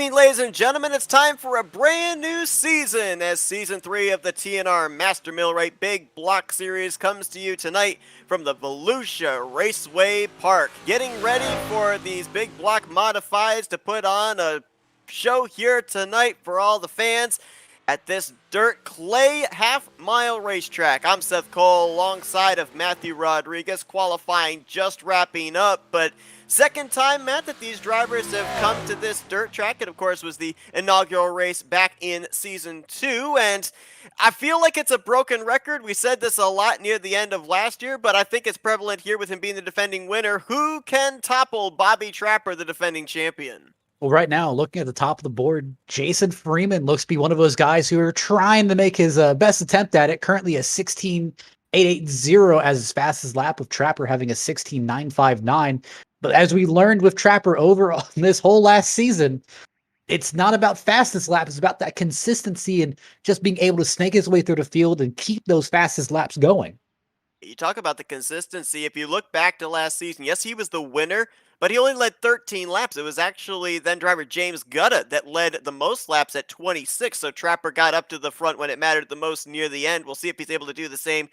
evening, ladies and gentlemen. It's time for a brand new season as Season 3 of the TNR Master Millwright Big Block Series comes to you tonight from the Volusia Raceway Park. Getting ready for these big block modifieds to put on a show here tonight for all the fans at this dirt clay half-mile racetrack. I'm Seth Cole alongside of Matthew Rodriguez, qualifying just wrapping up, but second time, Matt, that these drivers have come to this dirt track. It, of course, was the inaugural race back in Season 2, and I feel like it's a broken record. We said this a lot near the end of last year, but I think it's prevalent here with him being the defending winner. Who can topple Bobby Trapper, the defending champion? Well, right now, looking at the top of the board, Jason Freeman looks to be one of those guys who are trying to make his best attempt at it. Currently a 16.880 as his fastest lap, with Trapper having a 16.959. But as we learned with Trapper over on this whole last season, it's not about fastest lap. It's about that consistency and just being able to snake his way through the field and keep those fastest laps going. You talk about the consistency. If you look back to last season, yes, he was the winner, but he only led 13 laps. It was actually then driver James Gutta that led the most laps at 26, so Trapper got up to the front when it mattered the most near the end. We'll see if he's able to do the same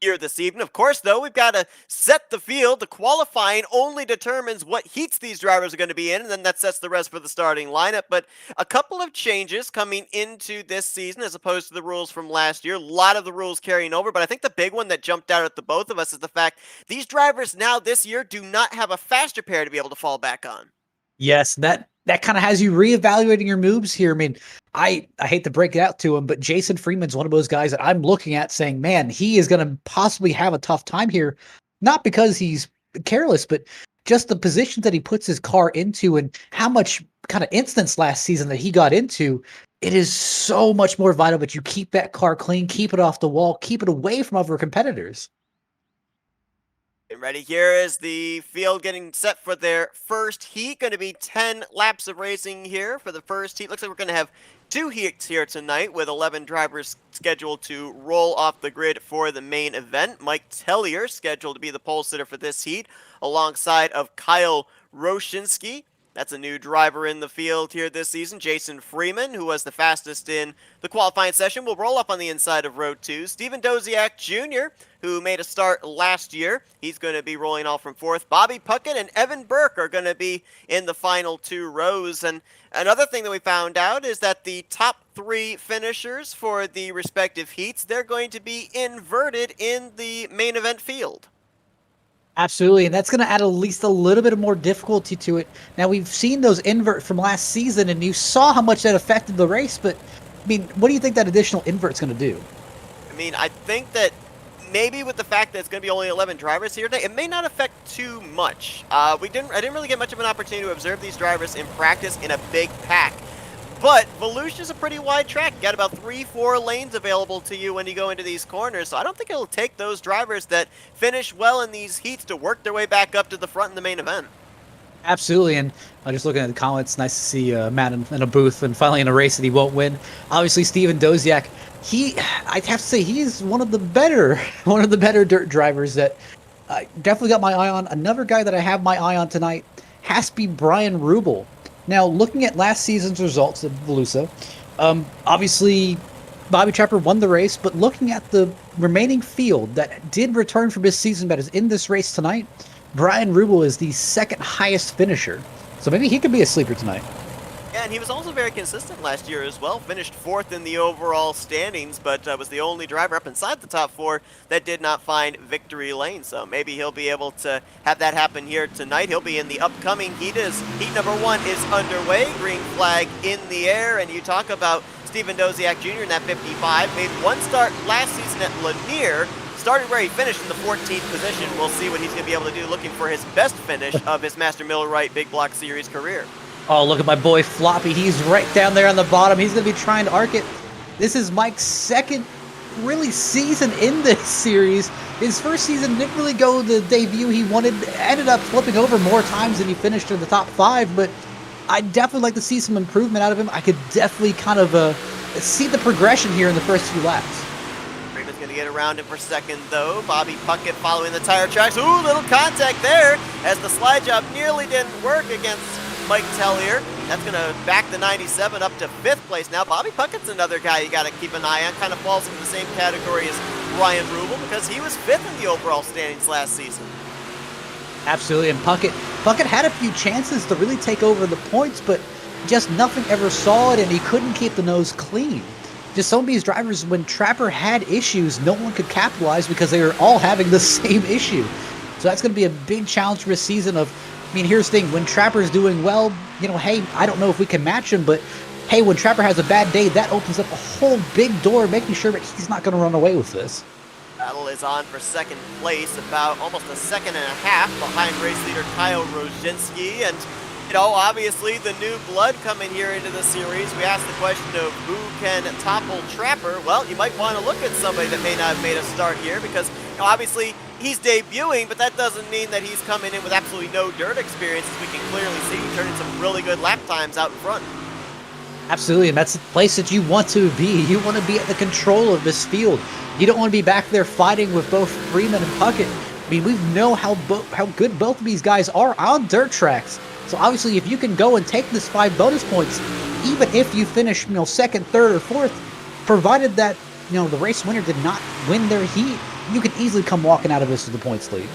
here this evening. Of course, though, we've got to set the field. The qualifying only determines what heats these drivers are going to be in, and then that sets the rest for the starting lineup. But a couple of changes coming into this season as opposed to the rules from last year. A lot of the rules carrying over, but I think the big one that jumped out at the both of us is the fact these drivers now this year do not have a faster pair to be able to fall back on. Yes, that kind of has you reevaluating your moves here. I mean, I hate to break it out to him, but Jason Freeman's one of those guys that I'm looking at saying, man, he is going to possibly have a tough time here. Not because he's careless, but just the positions that he puts his car into and how much kind of instance last season that he got into. It is so much more vital that you keep that car clean, keep it off the wall, keep it away from other competitors. And ready here is the field getting set for their first heat. Going to be 10 laps of racing here for the first heat. Looks like we're going to have 2 heats here tonight with 11 drivers scheduled to roll off the grid for the main event. Mike Tellier scheduled to be the pole sitter for this heat alongside of Kyle Roshinsky. That's a new driver in the field here this season. Jason Freeman, who was the fastest in the qualifying session, will roll up on the inside of row 2. Stephen Doziak Jr., who made a start last year, he's going to be rolling off from 4th. Bobby Puckett and Evan Burke are going to be in the final 2 rows. And another thing that we found out is that the top 3 finishers for the respective heats, they're going to be inverted in the main event field. Absolutely, and that's going to add at least a little bit of more difficulty to it. Now, we've seen those invert from last season, and you saw how much that affected the race, but, I mean, what do you think that additional invert's going to do? I mean, I think that maybe with the fact that it's going to be only 11 drivers here today, it may not affect too much. I didn't really get much of an opportunity to observe these drivers in practice in a big pack. But Volusia's a pretty wide track. You got about 3-4 lanes available to you when you go into these corners. So I don't think it'll take those drivers that finish well in these heats to work their way back up to the front in the main event. Absolutely, and just looking at the comments, nice to see Matt in a booth and finally in a race that he won't win. Obviously, Stephen Doziak, I'd have to say he's one of the better dirt drivers that I definitely got my eye on. Another guy that I have my eye on tonight has to be Brian Rubel. Now, looking at last season's results at Volusia, obviously Bobby Trapper won the race, but looking at the remaining field that did return from his season that is in this race tonight, Brian Rubel is the second highest finisher. So maybe he could be a sleeper tonight. Yeah, and he was also very consistent last year as well. Finished 4th in the overall standings, but was the only driver up inside the top 4 that did not find victory lane. So maybe he'll be able to have that happen here tonight. He'll be in the upcoming heat. Heat number 1 is underway. Green flag in the air, and you talk about Stephen Doziak Jr. in that 55. Made 1 start last season at Lanier. Started where he finished in the 14th position. We'll see what he's going to be able to do, looking for his best finish of his Master Millwright Big Block Series career. Oh, look at my boy Floppy. He's right down there on the bottom. He's going to be trying to arc it. This is Mike's second really season in this series. His first season didn't really go the debut he wanted. Ended up flipping over more times than he finished in the top 5, but I'd definitely like to see some improvement out of him. I could definitely kind of see the progression here in the first few laps. Freeman's going to get around him for second, though. Bobby Puckett following the tire tracks. Ooh, little contact there as the slide job nearly didn't work against Mike Tellier. That's going to back the 97 up to 5th place now. Bobby Puckett's another guy you got to keep an eye on. Kind of falls into the same category as Ryan Rubel because he was 5th in the overall standings last season. Absolutely, and Puckett had a few chances to really take over the points, but just nothing ever solid, and he couldn't keep the nose clean. Just some of these drivers, when Trapper had issues, no one could capitalize because they were all having the same issue. So that's going to be a big challenge for a season of, I mean, here's the thing, when Trapper's doing well, you know, hey, I don't know if we can match him, but hey, when Trapper has a bad day, that opens up a whole big door, making sure that he's not going to run away with this. Battle is on for 2nd place, about almost a second and a half behind race leader Kyle Rozinski. And, you know, obviously the new blood coming here into the series. We asked the question of who can topple Trapper. Well, you might want to look at somebody that may not have made a start here because, you know, obviously he's debuting, but that doesn't mean that he's coming in with absolutely no dirt experience, as we can clearly see, turning some really good lap times out in front. Absolutely, and that's the place that you want to be. You want to be at the control of this field. You don't want to be back there fighting with both Freeman and Puckett. I mean, we know how good both of these guys are on dirt tracks. So obviously, if you can go and take this 5 bonus points, even if you finish, you know, 2nd, 3rd, or 4th, provided that, you know, the race winner did not win their heat, you can easily come walking out of this with the points lead.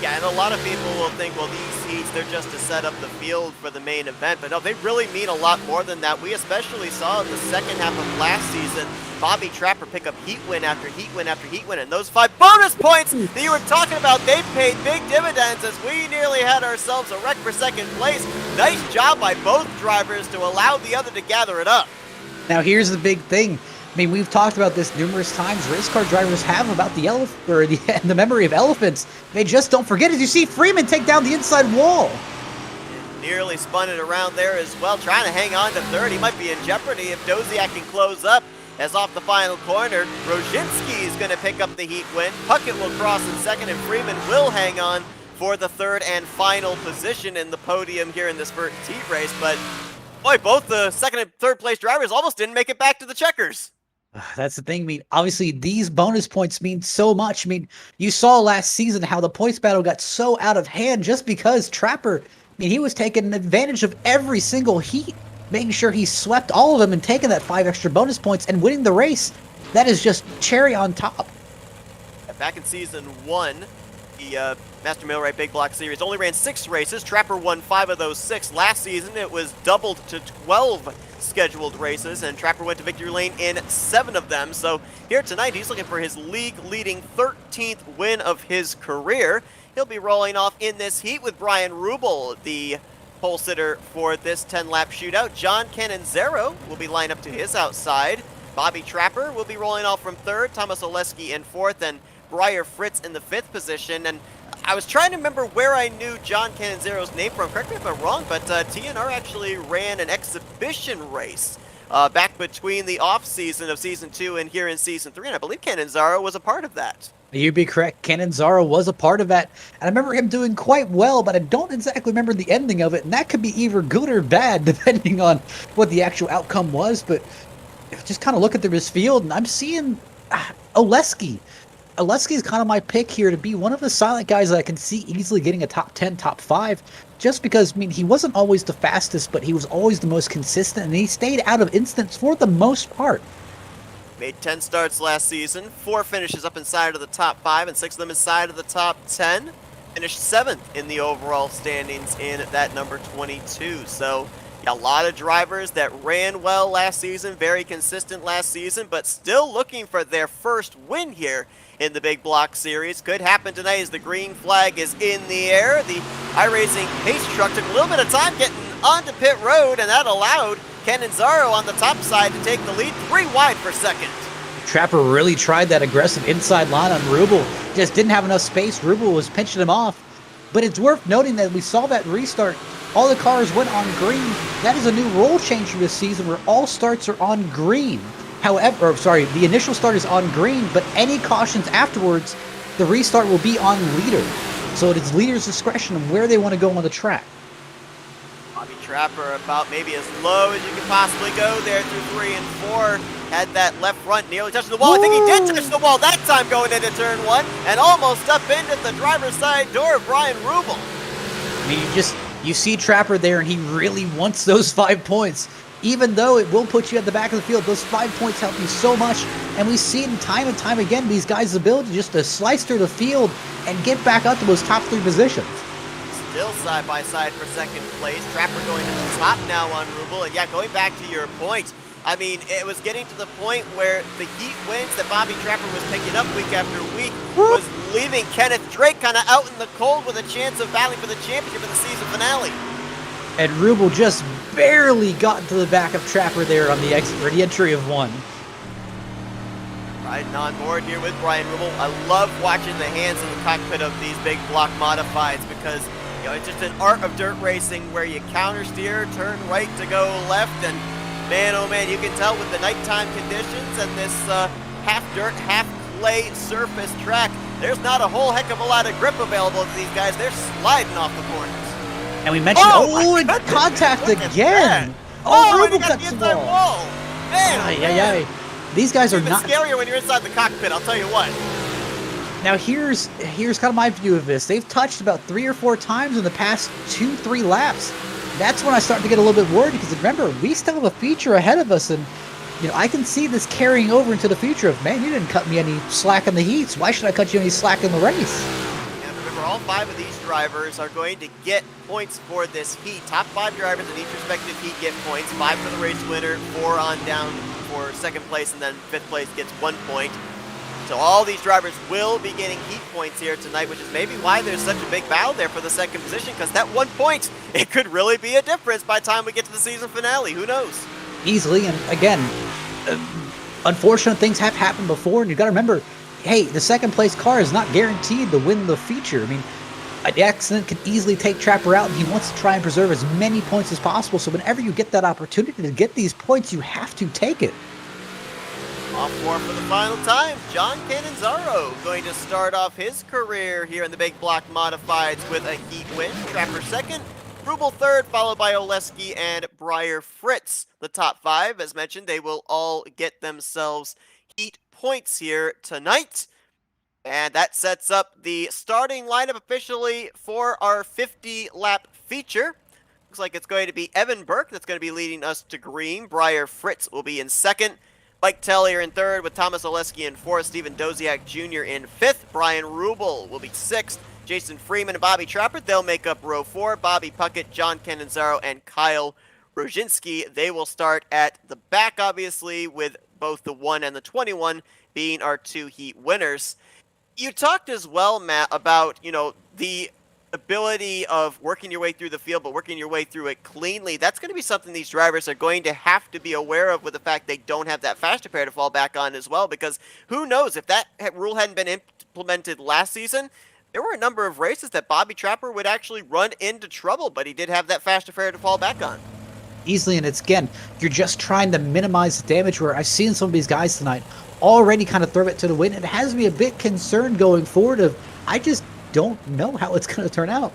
Yeah, and a lot of people will think, well, these heats, they're just to set up the field for the main event. But no, they really mean a lot more than that. We especially saw in the second half of last season, Bobby Trapper pick up heat win after heat win after heat win. And those 5 bonus points that you were talking about, they paid big dividends as we nearly had ourselves a wreck for 2nd place. Nice job by both drivers to allow the other to gather it up. Now, here's the big thing. I mean, we've talked about this numerous times. Race car drivers have about the memory of elephants. They just don't forget it. You see Freeman take down the inside wall. Nearly spun it around there as well, trying to hang on to 3rd. He might be in jeopardy if Doziak can close up. As off the final corner, Rozinski is going to pick up the heat win. Puckett will cross in 2nd, and Freeman will hang on for the 3rd and final position in the podium here in this first heat race. But boy, both the 2nd and 3rd place drivers almost didn't make it back to the checkers. That's the thing. I mean, obviously, these bonus points mean so much. I mean, you saw last season how the points battle got so out of hand just because Trapper, I mean, he was taking advantage of every single heat, making sure he swept all of them and taking that 5 extra bonus points and winning the race. That is just cherry on top. Back in season 1, the Master Millwright Big Block Series only ran 6 races. Trapper won 5 of those 6. Last season, it was doubled to 12 scheduled races, and Trapper went to victory lane in 7 of them. So here tonight, he's looking for his league-leading 13th win of his career. He'll be rolling off in this heat with Brian Rubel, the pole sitter for this 10-lap shootout. John Canonzero will be lined up to his outside. Bobby Trapper will be rolling off from 3rd, Thomas Oleski in 4th, and Breyer Fritz in the 5th position. And I was trying to remember where I knew John Canonzero's name from. Correct me if I'm wrong, but TNR actually ran an exhibition race back between the off-season of Season 2 and here in Season 3, and I believe Canonzero was a part of that. You'd be correct. Canonzero was a part of that. And I remember him doing quite well, but I don't exactly remember the ending of it. And that could be either good or bad, depending on what the actual outcome was. But just kind of look at his field, and I'm seeing Oleski. Oleski is kind of my pick here to be one of the silent guys that I can see easily getting a top 10, top 5, just because, I mean, he wasn't always the fastest, but he was always the most consistent, and he stayed out of instance for the most part. Made 10 starts last season, 4 finishes up inside of the top 5, and 6 of them inside of the top 10. Finished 7th in the overall standings in that number 22. So, yeah, a lot of drivers that ran well last season, very consistent last season, but still looking for their first win here in the Big Block Series. Could happen tonight as the green flag is in the air. The iRacing pace truck took a little bit of time getting onto pit road, and that allowed Canonzero on the top side to take the lead, 3 wide for 2nd. Trapper really tried that aggressive inside line on Rubel. Just didn't have enough space. Rubel was pinching him off. But it's worth noting that we saw that restart. All the cars went on green. That is a new rule change for this season where all starts are on green. However, the initial start is on green, but any cautions afterwards, the restart will be on leader. So it is leader's discretion of where they want to go on the track. Bobby Trapper about maybe as low as you can possibly go there through 3 and 4. Had that left front nearly touching the wall. I think he did touch the wall that time going into turn 1 and almost up into the driver's side door of Brian Rubel. I mean, You see Trapper there, and he really wants those 5 points. Even though it will put you at the back of the field, those 5 points help you so much. And we see it time and time again, these guys' ability just to slice through the field and get back up to those top 3 positions. Still side by side for second place. Trapper going to the top now on Rubel. And yeah, going back to your point, I mean, it was getting to the point where the heat wins that Bobby Trapper was picking up week after week was leaving Kenneth Drake kind of out in the cold with a chance of battling for the championship in the season finale. And Rubel just barely got into the back of Trapper there on the exit or the entry of 1. Riding on board here with Brian Rubel. I love watching the hands in the cockpit of these big block modifieds because, you know, it's just an art of dirt racing where you counter steer, turn right to go left, and man, oh man, you can tell with the nighttime conditions and this half dirt, half clay surface track, there's not a whole heck of a lot of grip available to these guys. They're sliding off the corners. And we mentioned, and contact again. Rubel cuts the wall. Man, these guys are not not scarier when you're inside the cockpit, I'll tell you what. Now here's kind of my view of this. They've touched about 3 or 4 times in the past 2-3 laps. That's when I start to get a little bit worried because remember, we still have a feature ahead of us, and you know, I can see this carrying over into the future of, man, you didn't cut me any slack in the heats. Why should I cut you any slack in the race? And remember, all 5 of these drivers are going to get points for this heat. Top 5 drivers in each respective heat get points. 5 for the race winner, 4 on down for second place, and then 5th place gets 1 point. So all these drivers will be getting heat points here tonight, which is maybe why there's such a big battle there for the second position, because that 1 point, it could really be a difference by the time we get to the season finale. Who knows? Easily, and again, unfortunate things have happened before, and you got to remember, hey, the second place car is not guaranteed to win the feature. I mean, an accident can easily take Trapper out, and he wants to try and preserve as many points as possible. So whenever you get that opportunity to get these points, you have to take it. Off for the final time, John Cannizzaro going to start off his career here in the big block modifieds with a heat win. Trapper second, Rubel third, followed by Oleski and Breyer Fritz. The top 5, as mentioned, they will all get themselves heat points here tonight. And that sets up the starting lineup officially for our 50-lap feature. Looks like it's going to be Evan Burke that's going to be leading us to green. Breyer Fritz will be in second. Mike Tellier in third with Thomas Oleski in fourth. Stephen Doziak Jr. in fifth. Brian Rubel will be sixth. Jason Freeman and Bobby Trapper, they'll make up row 4. Bobby Puckett, John Cannizzaro, and Kyle Roginski, they will start at the back, obviously, with both the 1 and the 21 being our 2 heat winners. You talked as well, Matt, about, you know, the ability of working your way through the field, but working your way through it cleanly. That's going to be something these drivers are going to have to be aware of with the fact they don't have that fast repair to fall back on as well, because who knows, if that rule hadn't been implemented last season, there were a number of races that Bobby Trapper would actually run into trouble, but he did have that fast repair to fall back on. Easily, and it's, again, you're just trying to minimize the damage, where I've seen some of these guys tonight already kind of throw it to the wind. It has me a bit concerned going forward of, I just don't know how it's going to turn out.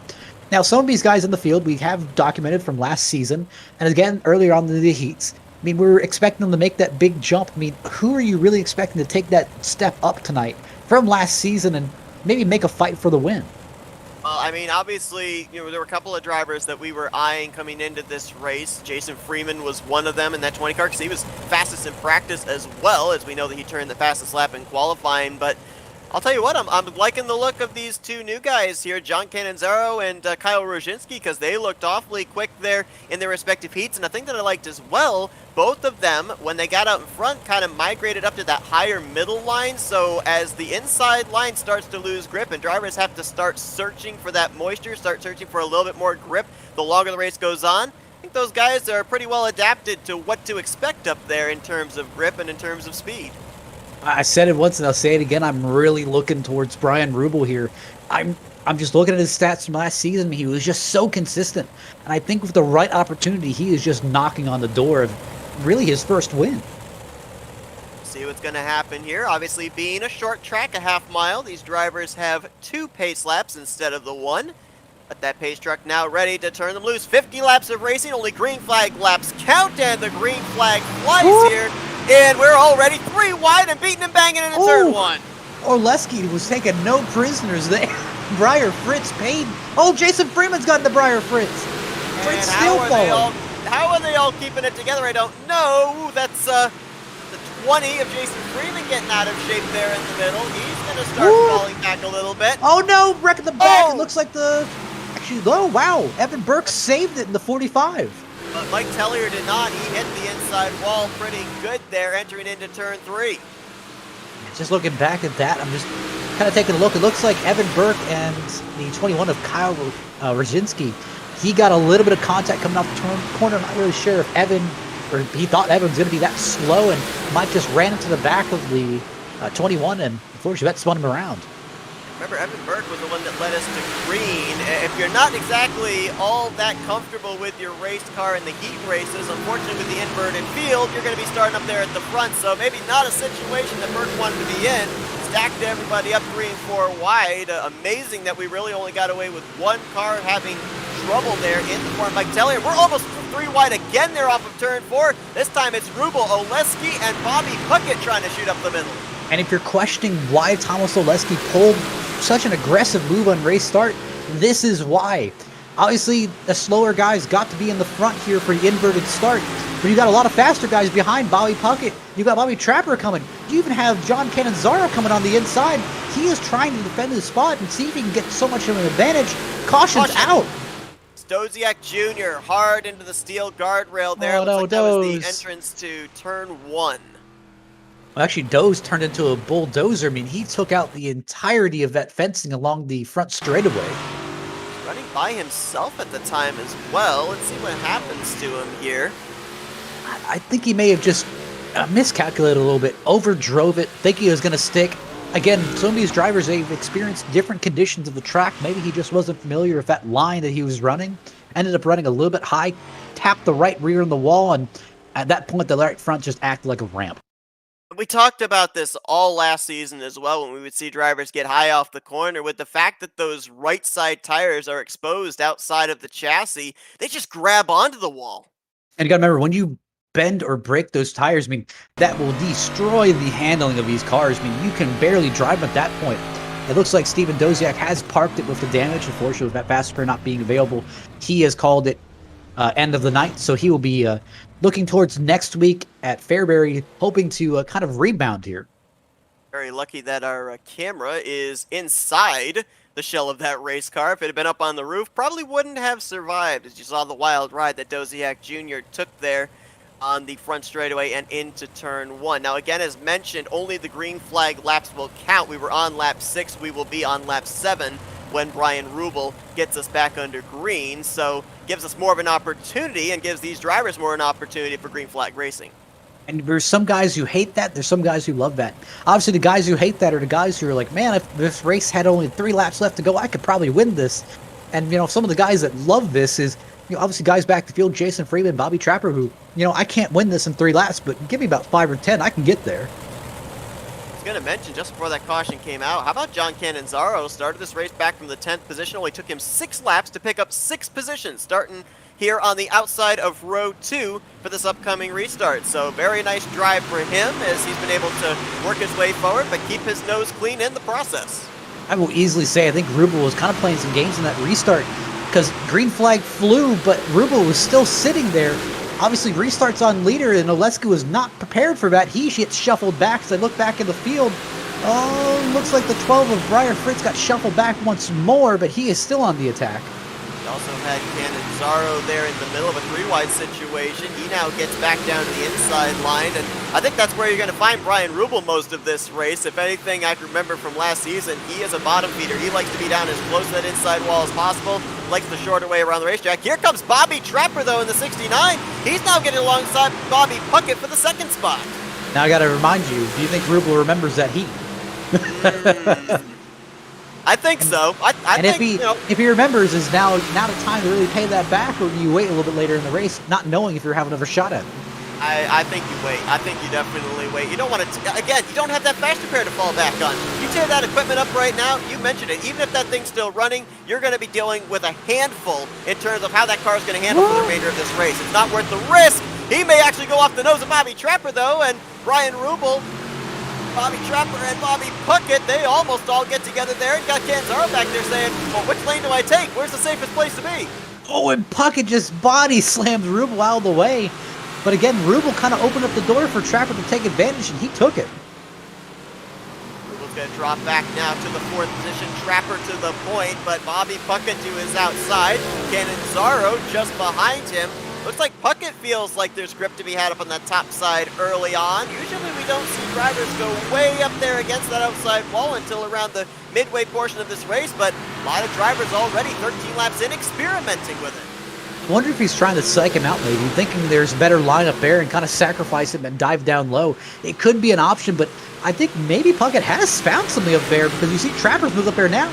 Now, some of these guys in the field we have documented from last season, and again, earlier on in the heats. I mean, we were expecting them to make that big jump. I mean, who are you really expecting to take that step up tonight from last season and maybe make a fight for the win? Well, I mean, obviously, you know, there were a couple of drivers that we were eyeing coming into this race. Jason Freeman was one of them in that 20 car because he was fastest in practice as well, as we know that he turned the fastest lap in qualifying. But I'll tell you what, I'm liking the look of these 2 new guys here, John Cannizzaro and Kyle Roginski, because they looked awfully quick there in their respective heats. And I think that I liked as well, both of them, when they got out in front, kind of migrated up to that higher middle line. So as the inside line starts to lose grip and drivers have to start searching for that moisture, start searching for a little bit more grip the longer the race goes on, I think those guys are pretty well adapted to what to expect up there in terms of grip and in terms of speed. I said it once and I'll say it again. I'm really looking towards Brian Rubel here. I'm just looking at his stats from last season. He was just so consistent. And I think with the right opportunity, he is just knocking on the door of really his first win. See what's going to happen here. Obviously, being a short track, a half mile, these drivers have 2 pace laps instead of the 1. But that pace truck now ready to turn them loose. 50 laps of racing, only green flag laps count, and the green flag flies here. And we're already 3 wide and beating and banging in turn 1. Oleski was taking no prisoners there. Breyer Fritz paid. Oh, Jason Freeman's got the Breyer Fritz. Fritz And still falling. how are they all keeping it together? I don't know. That's the 20 of Jason Freeman getting out of shape there in the middle. He's going to start falling back a little bit. Oh no, wreck in the back. Oh! It looks like actually, oh wow, Evan Burke saved it in the 45. But Mike Tellier did not. He hit the inside wall pretty good there entering into turn 3. Just looking back at that, I'm just kind of taking a look. It looks like Evan Burke and the 21 of Kyle Rosinski, he got a little bit of contact coming off the corner. I'm not really sure if he thought Evan was going to be that slow, and Mike just ran into the back of the 21, and unfortunately that spun him around. Remember, Evan Burke was the one that led us to green. If you're not exactly all that comfortable with your race car in the heat races, unfortunately with the inverted field, you're going to be starting up there at the front, so maybe not a situation that Burke wanted to be in. Stacked everybody up 3 and 4 wide. Amazing that we really only got away with one car having trouble there in the form of Mike Tellier. We're almost 3 wide again there off of turn 4. This time it's Rubel, Oleski, and Bobby Puckett trying to shoot up the middle. And if you're questioning why Thomas Oleski pulled such an aggressive move on race start, this is why. Obviously, the slower guys got to be in the front here for the inverted start, but you got a lot of faster guys behind Bobby Puckett. You got Bobby Trapper coming. You even have John Canonzaro coming on the inside. He is trying to defend his spot and see if he can get so much of an advantage. Caution's out. Doziak Jr. hard into the steel guardrail there. Oh, Looks like that was the entrance to turn 1. Well, actually, Doze turned into a bulldozer. I mean, he took out the entirety of that fencing along the front straightaway. Running by himself at the time as well. Let's see what happens to him here. I think he may have just miscalculated a little bit, overdrove it, thinking it was going to stick. Again, some of these drivers, they've experienced different conditions of the track. Maybe he just wasn't familiar with that line that he was running. Ended up running a little bit high, tapped the right rear in the wall, and at that point, the right front just acted like a ramp. We talked about this all last season as well when we would see drivers get high off the corner. With the fact that those right side tires are exposed outside of the chassis, they just grab onto the wall. And you got to remember, when you bend or break those tires, I mean, that will destroy the handling of these cars. I mean, you can barely drive them at that point. It looks like Steven Doziak has parked it with the damage. Unfortunately, with that fast repair not being available, he has called it end of the night. So he will be looking towards next week at Fairbury, hoping to kind of rebound here. Very lucky that our camera is inside the shell of that race car. If it had been up on the roof, probably wouldn't have survived, as you saw the wild ride that Doziak Jr. took there on the front straightaway and into turn 1. Now, again, as mentioned, only the green flag laps will count. We were on lap 6. We will be on lap 7 when Brian Rubel gets us back under green. So gives us more of an opportunity and gives these drivers more an opportunity for green flag racing. And there's some guys who hate that. There's some guys who love that. Obviously, the guys who hate that are the guys who are like, man, if this race had only 3 laps left to go, I could probably win this. And, you know, some of the guys that love this is, you know, obviously guys back the field, Jason Freeman, Bobby Trapper, who, you know, I can't win this in 3 laps, but give me about 5 or 10, I can get there. I was going to mention, just before that caution came out, how about John Canonzaro? Started this race back from the 10th position. Only took him 6 laps to pick up 6 positions, starting here on the outside of row 2 for this upcoming restart. So very nice drive for him as he's been able to work his way forward, but keep his nose clean in the process. I will easily say I think Rubel was kind of playing some games in that restart because green flag flew, but Rubel was still sitting there. Obviously, restarts on leader, and Oleski was not prepared for that. He gets shuffled back. As I look back in the field, oh, looks like the 12 of Briar Fritz got shuffled back once more, but he is still on the attack. We also had Canonzaro there in the middle of a 3-wide situation. He now gets back down to the inside line, and I think that's where you're going to find Brian Rubel most of this race. If anything, I can remember from last season, he is a bottom feeder. He likes to be down as close to that inside wall as possible, likes the shorter way around the racetrack. Here comes Bobby Trapper, though, in the 69. He's now getting alongside Bobby Puckett for the 2nd spot. Now I got to remind you, do you think Rubel remembers that heat? I think so. I and think, if he remembers, is now the time to really pay that back, or do you wait a little bit later in the race, not knowing if you're having another shot at it? I think you wait. I think you definitely wait. You don't want to, again, you don't have that fast repair to fall back on. You tear that equipment up right now, you mentioned it, even if that thing's still running, you're going to be dealing with a handful in terms of how that car's going to handle for the remainder of this race. It's not worth the risk. He may actually go off the nose of Bobby Trapper, though, and Brian Rubel, Bobby Trapper and Bobby Puckett, they almost all get together there, and got Canonzaro back there saying, well, which lane do I take? Where's the safest place to be? Oh, and Puckett just body slammed Rubel out of the way. But again, Rubel kind of opened up the door for Trapper to take advantage, and he took it. Rubel's going to drop back now to the 4th position. Trapper to the point, but Bobby Puckett to his outside. Canonzaro just behind him. Looks like Puckett feels like there's grip to be had up on that top side early on. Usually we don't see drivers go way up there against that outside wall until around the midway portion of this race, but a lot of drivers already 13 laps in experimenting with it. I wonder if he's trying to psych him out, maybe, thinking there's a better lineup there and kind of sacrifice him and dive down low. It could be an option, but I think maybe Puckett has found something up there because you see Trapper's move up there now.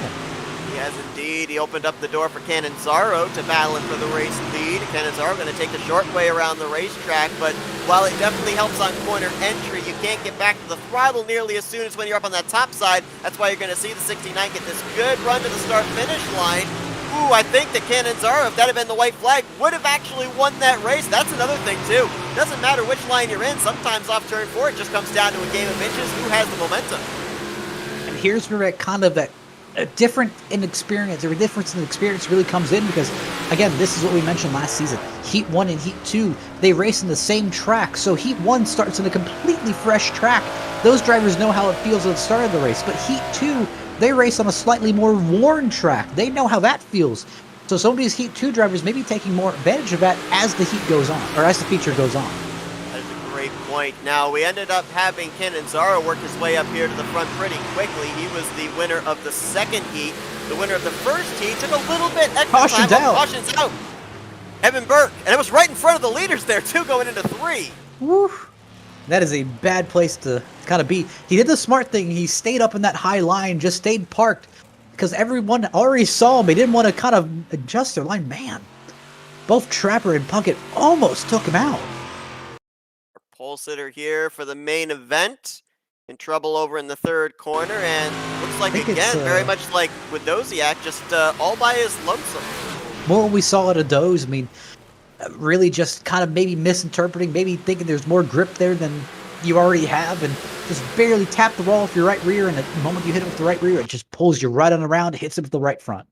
He has indeed. He opened up the door for Canonzaro to battle him for the race lead. Canonzaro going to take the short way around the racetrack, but while it definitely helps on corner entry, you can't get back to the throttle nearly as soon as when you're up on that top side. That's why you're going to see the 69 get this good run to the start-finish line. Ooh, I think that Canonzaro, if that had been the white flag, would have actually won that race. That's another thing, too. Doesn't matter which line you're in. Sometimes off turn 4, it just comes down to a game of inches. Who has the momentum? And here's where it kind of a difference in experience really comes in because, again, this is what we mentioned last season. Heat 1 and Heat 2, they race in the same track. So Heat 1 starts in a completely fresh track. Those drivers know how it feels at the start of the race. But Heat 2, they race on a slightly more worn track. They know how that feels. So some of these Heat 2 drivers may be taking more advantage of that as the heat goes on, or as the feature goes on. That is a great point. Now, we ended up having Canonzaro work his way up here to the front pretty quickly. He was the winner of the second heat. The winner of the first heat took a little bit extra time. Caution's out. Evan Burke. And it was right in front of the leaders there, too, going into 3. Woo. That is a bad place to kind of be. He did the smart thing. He stayed up in that high line, just stayed parked, because everyone already saw him. He didn't want to kind of adjust their line. Man, both Trapper and Puckett almost took him out. Our pole sitter here for the main event. In trouble over in the 3rd corner, and looks like, again, very much like with Doziak, just all by his lonesome. More what we saw at a Doze. I mean, really just kind of maybe misinterpreting, maybe thinking there's more grip there than you already have, and just barely tap the wall with your right rear, and the moment you hit it with the right rear, it just pulls you right on around, hits it with the right front.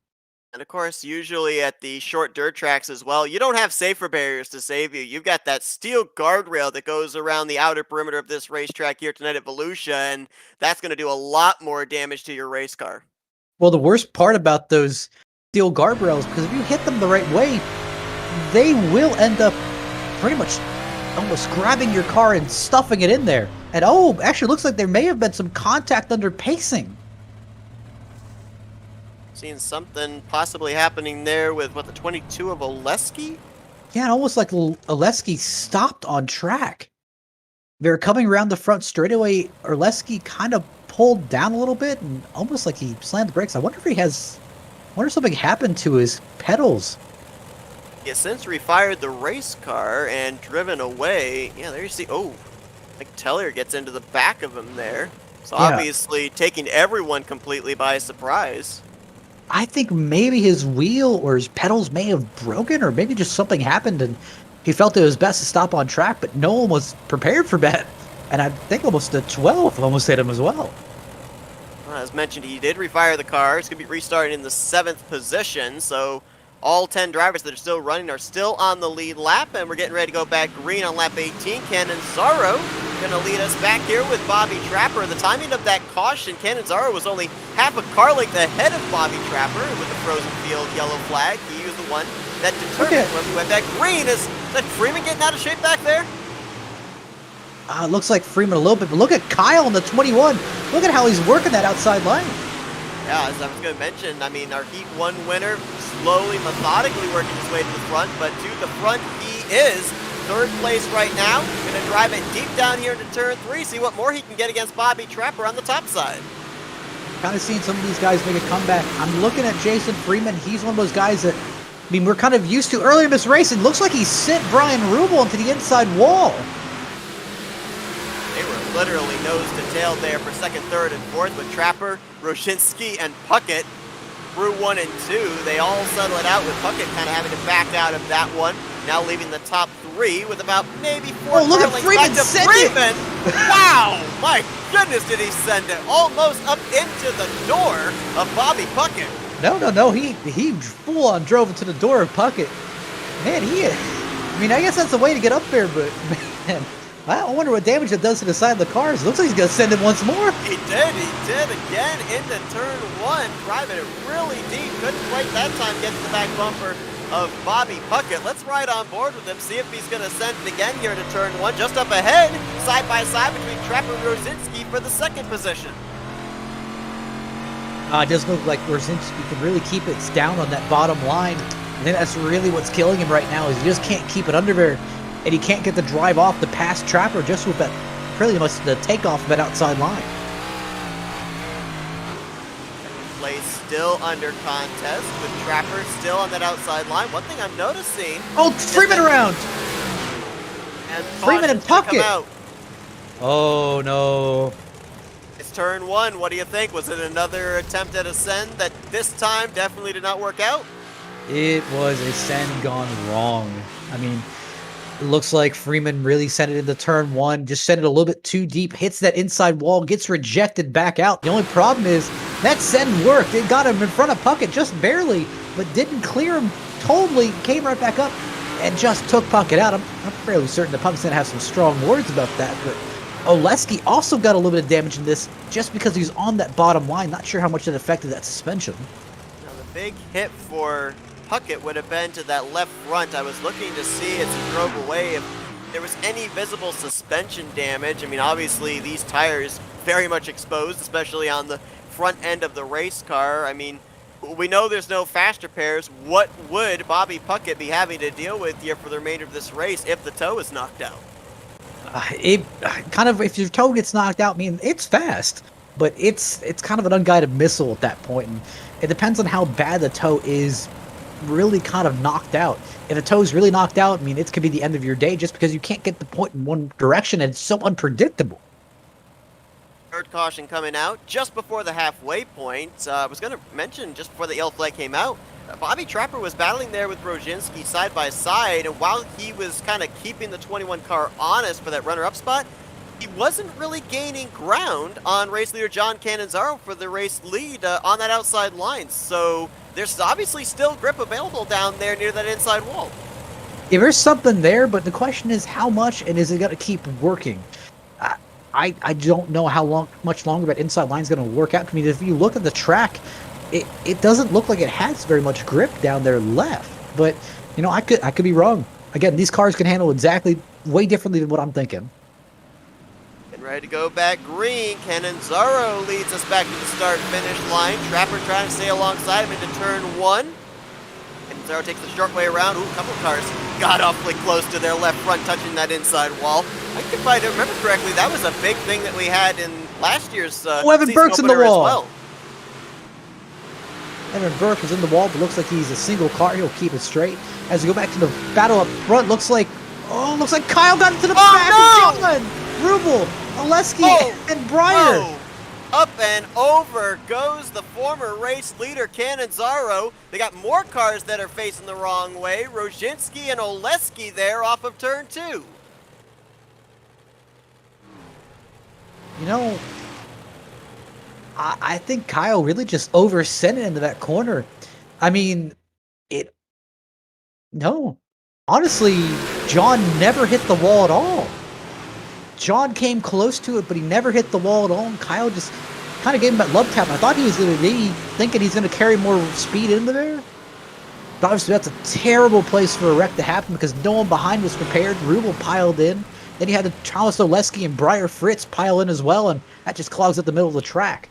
And of course, usually at the short dirt tracks as well, you don't have safer barriers to save you. You've got that steel guardrail that goes around the outer perimeter of this racetrack here tonight at Volusia, and that's going to do a lot more damage to your race car. Well, the worst part about those steel guardrails, because if you hit them the right way, they will end up pretty much almost grabbing your car and stuffing it in there. And oh, actually looks like there may have been some contact under pacing. Seeing something possibly happening there with, what, the 22 of Oleski? Yeah, almost like Oleski stopped on track. They're coming around the front straightaway. Oleski kind of pulled down a little bit and almost like he slammed the brakes. I wonder if something happened to his pedals. He has since refired the race car and driven away. Yeah, there you see. Oh, like Tellier gets into the back of him there. So obviously taking everyone completely by surprise. I think maybe his wheel or his pedals may have broken, or maybe just something happened and he felt it was best to stop on track, but no one was prepared for that. And I think almost the 12 almost hit him as well. As mentioned, he did refire the car. It's going to be restarting in the 7th position, so all 10 drivers that are still running are still on the lead lap, and we're getting ready to go back green on lap 18. Canonzaro going to lead us back here with Bobby Trapper. The timing of that caution, Canonzaro was only half a car length ahead of Bobby Trapper with the frozen field yellow flag. He was the one that determined when we went back green. Is that Freeman getting out of shape back there? Looks like Freeman a little bit, but look at Kyle in the 21. Look at how he's working that outside line. Yeah, as I was going to mention, I mean, our Heat 1 winner slowly, methodically working his way to the front, but to the front he is. 3rd place right now. Going to drive it deep down here into turn 3, see what more he can get against Bobby Trapper on the top side. Kind of seeing some of these guys make a comeback. I'm looking at Jason Freeman. He's one of those guys that, I mean, we're kind of used to earlier in this race. It looks like he sent Brian Rubel into the inside wall. They were literally nose to tail there for 2nd, 3rd, and 4th with Trapper, Roshinsky, and Puckett through 1 and 2. They all settle it out with Puckett kind of having to back out of that one. Now leaving the top 3 with about maybe 4 look at Freeman send Freeman. Wow, my goodness, did he send it almost up into the door of Bobby Puckett. No. He full on drove into the door of Puckett. Man, I mean, I guess that's the way to get up there, but man, I wonder what damage it does to the side of the cars. Looks like he's gonna send it once more. He did again into turn one, driving it really deep. Couldn't quite that time get to the back bumper of Bobby Puckett. Let's ride on board with him, see if he's gonna send it again here to turn one. Just up ahead, side by side between Trapper and Rosinski for the second position. It does look like Rosinski can really keep it down on that bottom line. I think that's really what's killing him right now, is he just can't keep it under there, and he can't get the drive off the past Trapper just with that pretty much the takeoff of that outside line. Place still under contest with Trapper still on that outside line. One thing I'm noticing. Oh, Freeman around! And Freeman and Puckett. Out. Oh no. It's turn one. What do you think? Was it another attempt at a send that this time definitely did not work out? It was a send gone wrong. I mean, it looks like Freeman really sent it into turn one, just sent it a little bit too deep, hits that inside wall, gets rejected back out. The only problem is that send worked. It got him in front of Puckett just barely, but didn't clear him totally, came right back up and just took Puckett out. I'm fairly certain the Puckett's going to have some strong words about that, but Oleski also got a little bit of damage in this just because he was on that bottom line. Not sure how much it affected that suspension. Now the big hit for Puckett would have been to that left front. I was looking to see as he drove away if there was any visible suspension damage. I mean, obviously these tires very much exposed, especially on the front end of the race car. I mean, we know there's no fast repairs. What would Bobby Puckett be having to deal with here for the remainder of this race if the toe is knocked out? If your toe gets knocked out, I mean, it's fast, but it's kind of an unguided missile at that point, and it depends on how bad the toe is really kind of knocked out. If the toe's really knocked out, I mean, it could be the end of your day just because you can't get the point in one direction and it's so unpredictable. Third caution coming out just before the halfway point. I was going to mention just before the yellow flag came out, Bobby Trapper was battling there with Rosinski side by side, and while he was kind of keeping the 21 car honest for that runner-up spot, he wasn't really gaining ground on race leader John Cannizzaro for the race lead on that outside line. So there's obviously still grip available down there near that inside wall. Yeah, there's something there, but the question is how much, and is it going to keep working? I don't know how much longer that inside line is going to work out. I mean, if you look at the track, it doesn't look like it has very much grip down there left. But you know, I could be wrong. Again, these cars can handle exactly way differently than what I'm thinking. And ready to go back green. Cannizzaro leads us back to the start-finish line. Trapper trying to stay alongside him into turn one. Cannizzaro takes the short way around. Ooh, a couple of cars got awfully close to their left front, touching that inside wall. I think if I remember correctly, that was a big thing that we had in last year's Evan Burke's in the wall. Well. Evan Burke is in the wall, but looks like he's a single car. He'll keep it straight. As we go back to the battle up front, looks like Kyle got into the back. No! John, Rubel, Oleski, and Breyer. Oh. Up and over goes the former race leader Cannizzaro. They got more cars that are facing the wrong way. Rosinski and Oleski there off of turn two. You know, I think Kyle really just oversent it into that corner. I mean, no. Honestly, John never hit the wall at all. John came close to it, but he never hit the wall at all. And Kyle just kind of gave him that love tap. I thought he was going to be thinking he's going to carry more speed into there. But obviously, that's a terrible place for a wreck to happen because no one behind was prepared. Rubel piled in. Then you had Thomas Oleski and Breyer Fritz pile in as well, and that just clogs up the middle of the track.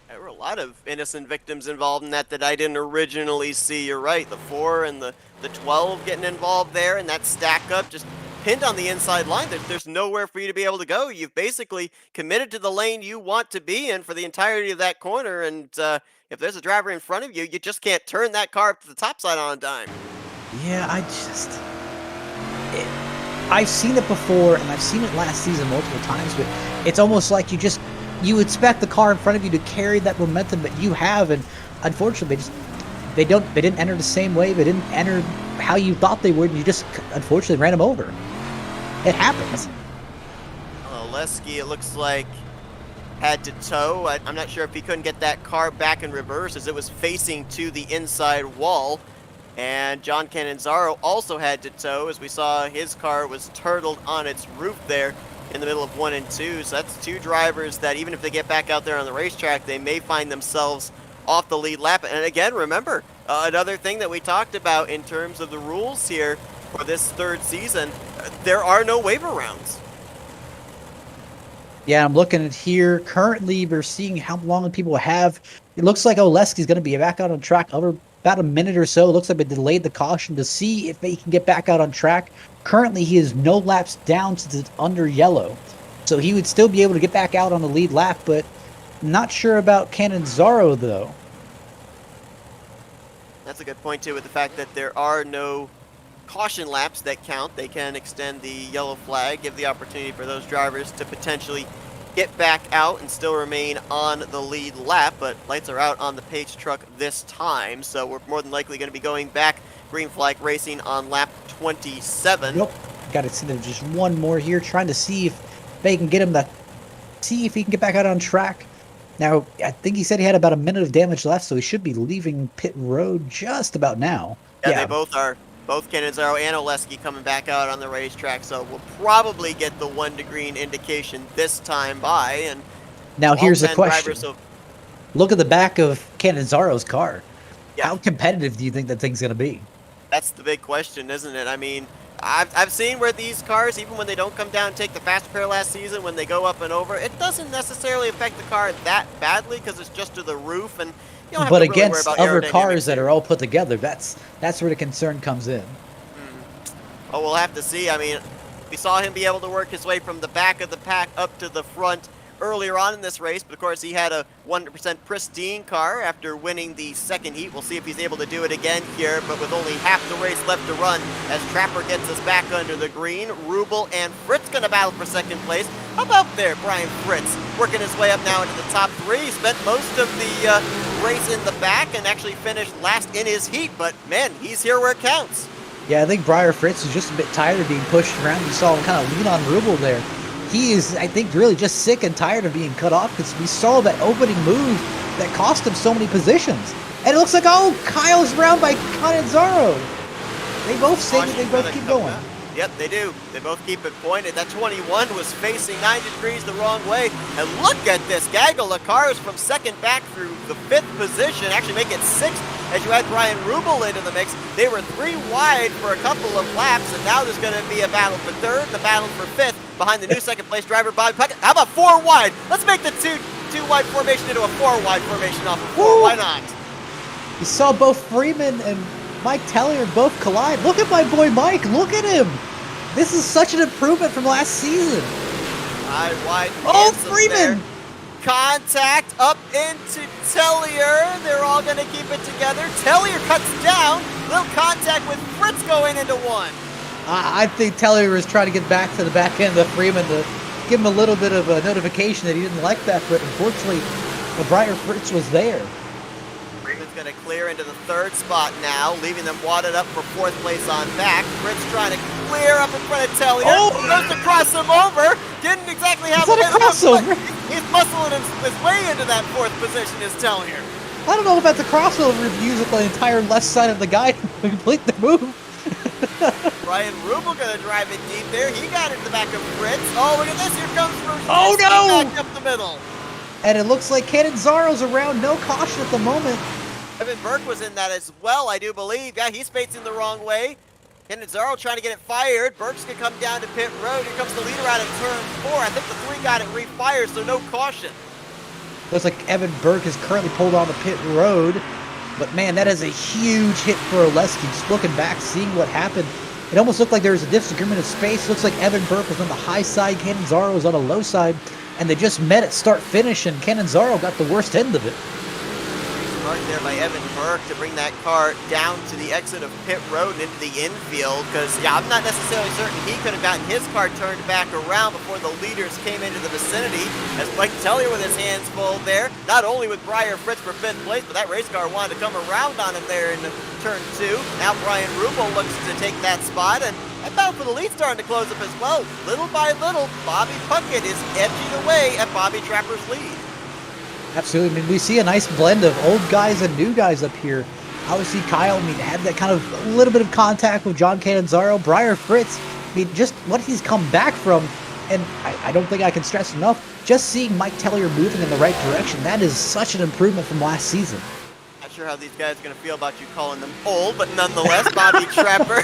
There were a lot of innocent victims involved in that I didn't originally see. You're right. The 4 and the 12 getting involved there, and that stack up just pinned on the inside line. There's nowhere for you to be able to go. You've basically committed to the lane you want to be in for the entirety of that corner, and if there's a driver in front of you, you just can't turn that car up to the top side on a dime. Yeah, I've seen it before, and I've seen it last season multiple times, but it's almost like you expect the car in front of you to carry that momentum that you have, and unfortunately, they didn't enter the same way. They didn't enter how you thought they would, and you just unfortunately ran them over. It happens. Oleski, it looks like had to tow. I'm not sure if he couldn't get that car back in reverse as it was facing to the inside wall. And John Cannizzaro also had to tow, as we saw his car was turtled on its roof there in the middle of 1 and 2. So that's two drivers that even if they get back out there on the racetrack, they may find themselves off the lead lap. And again, remember, another thing that we talked about in terms of the rules here for this third season, there are no waiver rounds. Yeah, I'm looking at here. Currently, we're seeing how long people have. It looks like Oleski's going to be back out on track over about a minute or so. It looks like they delayed the caution to see if they can get back out on track. Currently, he is no laps down to the under yellow. So he would still be able to get back out on the lead lap, but not sure about Cannizzaro, though. That's a good point, too, with the fact that there are no caution laps that count. They can extend the yellow flag, give the opportunity for those drivers to potentially get back out and still remain on the lead lap, but lights are out on the Pace truck this time, so we're more than likely going to be going back green flag racing on lap 27. Nope. Got to see there's just one more here, trying to see if they can get him to see if he can get back out on track. Now, I think he said he had about a minute of damage left, so he should be leaving pit road just about now. Yeah, they both are. Both Cannizzaro and Oleski coming back out on the racetrack, so we'll probably get the 1 to green indication this time by. And now here's the question. Drivers, look at the back of Cannizzaro's car. Yeah. How competitive do you think that thing's going to be? That's the big question, isn't it? I mean, I've seen where these cars, even when they don't come down and take the fast repair last season, when they go up and over, it doesn't necessarily affect the car that badly because it's just to the roof, and you don't have but to really against worry about other cars that here. are all put together, that's where the concern comes in. Oh, we'll have to see. I mean, we saw him be able to work his way from the back of the pack up to the front earlier on in this race, but of course he had a 100% pristine car after winning the second heat. We'll see if he's able to do it again here, but with only half the race left to run as Trapper gets us back under the green. Rubel and Fritz gonna battle for second place. How about there, Brian Fritz, working his way up now into the top 3. He spent most of the race in the back and actually finished last in his heat, but man, he's here where it counts. Yeah, I think Brian Fritz is just a bit tired of being pushed around. You saw him kind of lean on Rubel there. He is, I think, really just sick and tired of being cut off because we saw that opening move that cost him so many positions. And it looks like, oh, Kyle's around by Cannizzaro. They both say that they both keep going. Yep, they do. They both keep it pointed. That 21 was facing 9 degrees the wrong way. And look at this gaggle of cars from second back through the 5th position. Actually make it 6th as you add Brian Rubel into the mix. They were 3 wide for a couple of laps, and now there's going to be a battle for 3rd, the battle for 5th behind the new second place driver, Bobby Puckett. How about 4 wide? Let's make the two wide formation into a 4 wide formation off of 4. Why not? You saw both Freeman and Mike Tellier both collide. Look at my boy Mike. Look at him. This is such an improvement from last season. Wide. Oh, Freeman. There. Contact up into Tellier. They're all going to keep it together. Tellier cuts down. Little contact with Fritz going into 1. I think Tellier was trying to get back to the back end of Freeman to give him a little bit of a notification that he didn't like that, but unfortunately, the Brian Fritz was there. Freeman's going to clear into the 3rd spot now, leaving them wadded up for 4th place on back. Fritz trying to clear up in front of Tellier. Oh! Goes to cross him over. Didn't exactly have a crossover. He's muscling his way into that 4th position as Tellier. I don't know about the crossover if you use the entire left side of the guy to complete the move. Brian Rubel going to drive it deep there. He got into the back of Fritz. Oh, look at this. Here comes Fritz. Oh, no! Back up the middle. And it looks like Cannizzaro's around. No caution at the moment. Evan Burke was in that as well, I do believe. Yeah, he's facing the wrong way. Cannizzaro trying to get it fired. Burke's going to come down to pit road. Here comes the leader out of turn 4. I think the 3 got it refired, so no caution. Looks like Evan Burke is currently pulled on the pit road. But man, that is a huge hit for Oleski. Just looking back, seeing what happened. It almost looked like there was a disagreement of space. Looks like Evan Burke was on the high side, Cannizzaro was on the low side. And they just met at start-finish, and Cannizzaro got the worst end of it. Mark there by Evan Burke to bring that car down to the exit of pit road and into the infield, because, yeah, I'm not necessarily certain he could have gotten his car turned back around before the leaders came into the vicinity, as Mike Tellier with his hands full there, not only with Brian Fritz for 5th place, but that race car wanted to come around on him there in turn 2. Now Brian Rubel looks to take that spot, and And battle for the lead starting to close up as well. Little by little, Bobby Puckett is edging away at Bobby Trapper's lead. Absolutely. I mean, we see a nice blend of old guys and new guys up here. Obviously, Kyle, I mean, had that kind of a little bit of contact with John Cannizzaro. Briar Fritz, I mean, just what he's come back from. And I don't think I can stress enough, just seeing Mike Tellier moving in the right direction, that is such an improvement from last season. Not sure how these guys are going to feel about you calling them old, but nonetheless, Bobby Trapper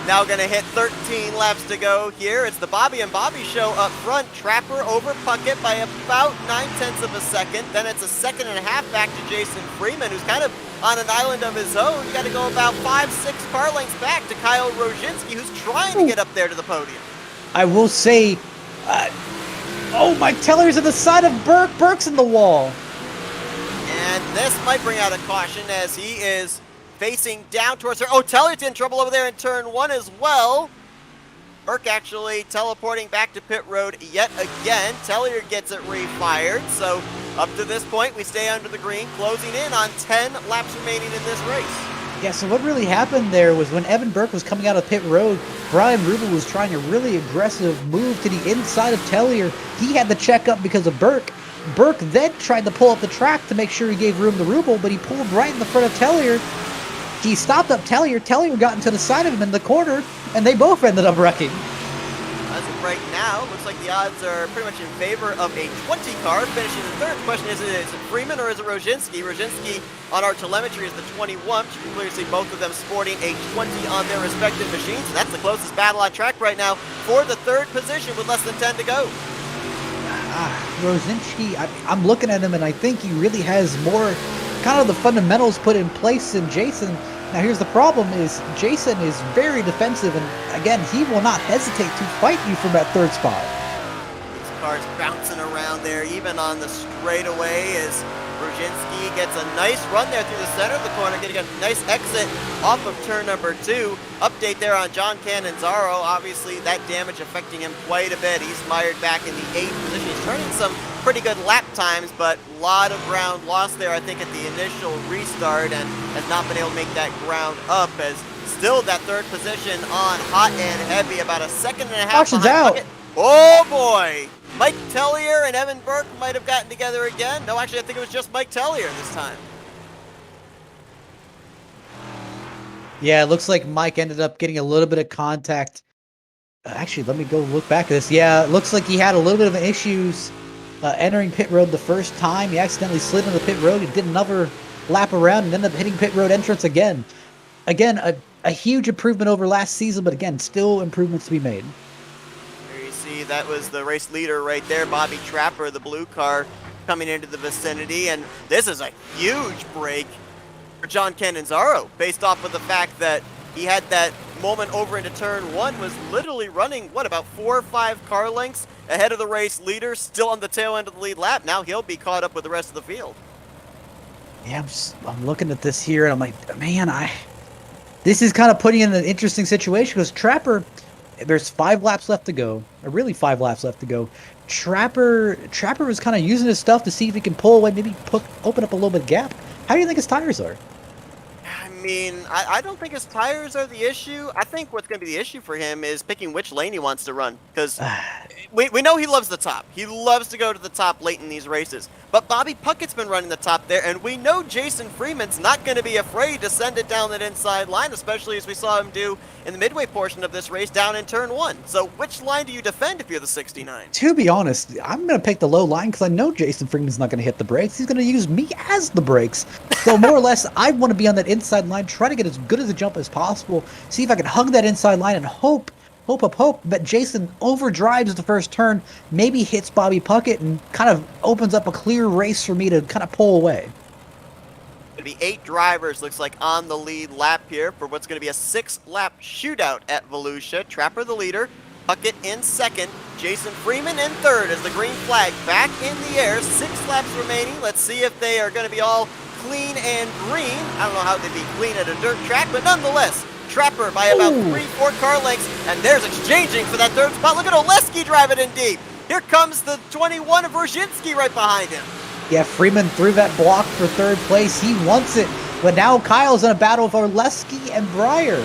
now going to hit 13 laps to go here. It's the Bobby and Bobby show up front. Trapper over Puckett by about 9/10 of a second. Then it's a second and a half back to Jason Freeman, who's kind of on an island of his own. You got to go about 5-6 car lengths back to Kyle Roginski, who's trying to get up there to the podium. I will say, Mike Tellier's at the side of Burke. Burke's in the wall. And this might bring out a caution as he is facing down towards her. Oh, Tellier's in trouble over there in turn 1 as well. Burke actually teleporting back to pit road yet again. Tellier gets it refired. So up to this point, we stay under the green, closing in on 10 laps remaining in this race. Yeah, so what really happened there was when Evan Burke was coming out of pit road, Brian Rubel was trying a really aggressive move to the inside of Tellier. He had the check up because of Burke. Burke then tried to pull up the track to make sure he gave room to Rubel, but he pulled right in the front of Tellier. He stopped up Tellier. Tellier got into the side of him in the corner, and they both ended up wrecking. As of right now, looks like the odds are pretty much in favor of a 20 car finishing in third. The question is it Freeman or is it Roginski? Roginski on our telemetry is the 21. You can clearly see both of them sporting a 20 on their respective machines. And that's the closest battle on track right now for the third position with less than 10 to go. Roginski, I'm looking at him, and I think he really has more kind of the fundamentals put in place than Jason. Now, here's the problem is Jason is very defensive, and again, he will not hesitate to fight you from that third spot. These cars bouncing around there, even on the straightaway, as Roginski gets a nice run there through the center of the corner, getting a nice exit off of turn number 2. Update there on John Cannizzaro. Obviously, that damage affecting him quite a bit. He's mired back in the 8th position. He's turning some pretty good lap times, but a lot of ground lost there, I think, at the initial restart, and has not been able to make that ground up, as still that third position on hot and heavy, about a second and a half Caution's out. Puckett. Oh boy! Mike Tellier and Evan Burke might have gotten together again. No, actually, I think it was just Mike Tellier this time. Yeah, it looks like Mike ended up getting a little bit of contact. Actually, let me go look back at this. Yeah, it looks like he had a little bit of issues entering pit road the first time. He accidentally slid into pit road. He did another lap around and ended up hitting pit road entrance again. Again, a huge improvement over last season, but again, still improvements to be made. There you see, that was the race leader right there, Bobby Trapper, the blue car, coming into the vicinity. And this is a huge break for John Cannizzaro, based off of the fact that he had that moment over into turn 1, was literally running, what, about 4 or 5 car lengths ahead of the race leader, still on the tail end of the lead lap. Now he'll be caught up with the rest of the field. Yeah, I'm looking at this here, and I'm like, man, this is kind of putting in an interesting situation, because Trapper, there's 5 laps left to go, or really 5 laps left to go. Trapper was kind of using his stuff to see if he can pull away, maybe open up a little bit of gap. How do you think his tires are? I mean, I don't think his tires are the issue. I think what's going to be the issue for him is picking which lane he wants to run, because we know he loves the top. He loves to go to the top late in these races. But Bobby Puckett's been running the top there, and we know Jason Freeman's not going to be afraid to send it down that inside line, especially as we saw him do in the midway portion of this race down in turn 1. So which line do you defend if you're the 69? To be honest, I'm going to pick the low line because I know Jason Freeman's not going to hit the brakes. He's going to use me as the brakes. So more or less, I want to be on that inside line, try to get as good as a jump as possible, see if I can hug that inside line and hope that Jason overdrives the first turn, maybe hits Bobby Puckett, and kind of opens up a clear race for me to kind of pull away. Going to be 8 drivers, looks like, on the lead lap here for what's going to be a 6-lap shootout at Volusia. Trapper the leader, Puckett in second, Jason Freeman in third as the green flag back in the air. 6 laps remaining. Let's see if they are going to be all clean and green. I don't know how they'd be clean at a dirt track, but nonetheless, Trapper by about 3-4 car lengths, and there's exchanging for that third spot. Look at Oleski driving in deep. Here comes the 21 of Roginski right behind him. Yeah, Freeman threw that block for third place. He wants it, but now Kyle's in a battle with Oleski and Breyer.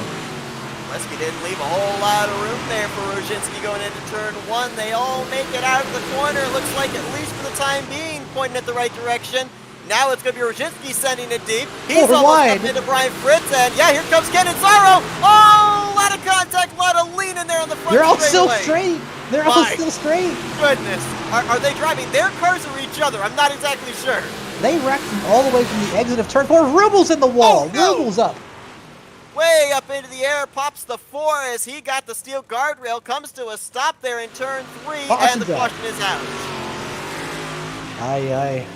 Oleski didn't leave a whole lot of room there for Rosinski going into turn one. They all make it out of the corner. It looks like, at least for the time being, pointing at the right direction. Now it's going to be Rosinski sending it deep. He's almost up into Brian Fritz, and yeah, here comes Cannizzaro. Oh, a lot of contact, a lot of lean in there on the front. They're all still straight. They're all still straight. Goodness. Are they driving their cars or each other? I'm not exactly sure. They wrecked all the way from the exit of turn 4. Rubel's in the wall. Oh, no. Rubel's up. Way up into the air, pops the 4 as he got the steel guardrail, comes to a stop there in turn 3, and the caution is out. Aye.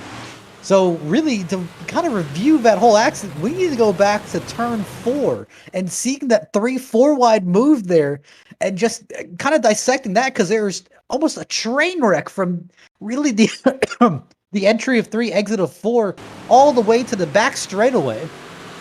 So really, to kind of review that whole accident, we need to go back to turn 4 and seeing that 3-4 wide move there and just kind of dissecting that, because there's almost a train wreck from really the the entry of 3, exit of 4, all the way to the back straightaway.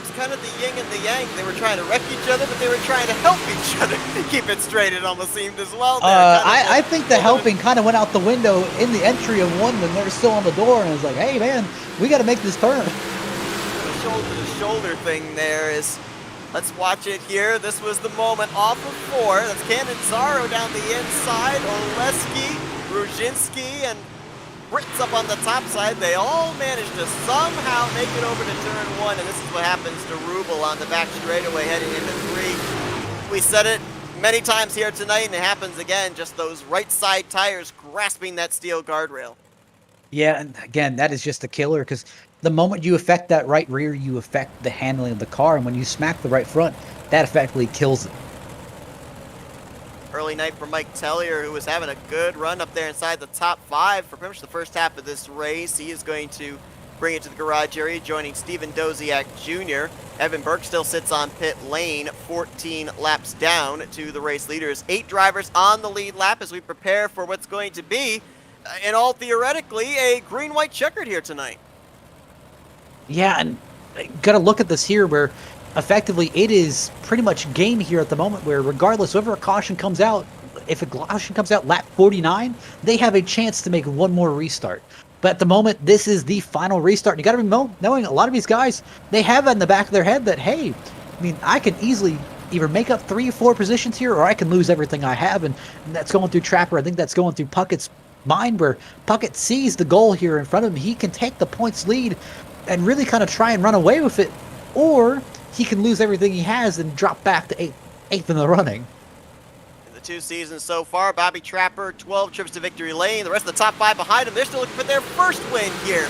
It's kind of the yin and the yang. They were trying to wreck each other, but they were trying to help each other keep it straight. It almost seemed as well. I think the helping kind of went out the window in the entry of 1 when they were still on the door, and it was like, hey man, we got to make this turn. The shoulder-to-shoulder thing there is, let's watch it here. This was the moment off of 4. That's Cannizzaro down the inside, Oleski, Rosinski, and Fritz up on the top side. They all managed to somehow make it over to turn 1, and this is what happens to Rubel on the back straightaway heading into 3. We said it many times here tonight, and it happens again, just those right side tires grasping that steel guardrail. Yeah, and again, that is just a killer, because the moment you affect that right rear, you affect the handling of the car, and when you smack the right front, that effectively kills it. Early night for Mike Tellier, who was having a good run up there inside the top 5 for pretty much the first half of this race. He is going to bring it to the garage area, joining Stephen Doziak Jr. Evan Burke still sits on pit lane, 14 laps down to the race leaders. 8 drivers on the lead lap as we prepare for what's going to be, in all theoretically, a green-white checkered here tonight. Yeah, and got to look at this here where effectively it is pretty much game here at the moment, where regardless, whoever a caution comes out, if a caution comes out lap 49, they have a chance to make one more restart. But at the moment, this is the final restart. You got to be knowing a lot of these guys, they have that in the back of their head that, hey, I mean, I can easily either make up 3 or 4 positions here, or I can lose everything I have. And that's going through Trapper. I think that's going through Puckett's mind, where Puckett sees the goal here in front of him. He can take the points lead and really kind of try and run away with it, or he can lose everything he has and drop back to eighth in the running. In the 2 seasons so far, Bobby Trapper, 12 trips to victory lane. The rest of the top 5 behind him, they're still looking for their first win here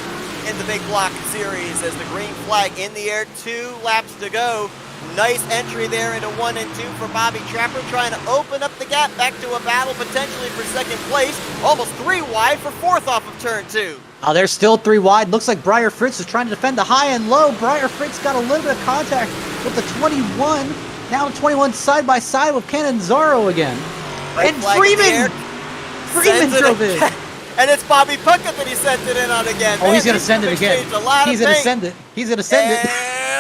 in the Big Block Series as the green flag in the air, 2 laps to go. Nice entry there into 1 and 2 for Bobby Trapper, trying to open up the gap back to a battle potentially for second place. Almost 3 wide for 4th off of turn 2. Oh, there's still 3 wide. Looks like Briar Fritz is trying to defend the high and low. Briar Fritz got a little bit of contact with the 21. Now 21 side by side with Cannizzaro again. Right, and Freeman drove in. And it's Bobby Puckett that he sent it in on again. Oh, he's going to send it again. He's going to send it. He's going to send it.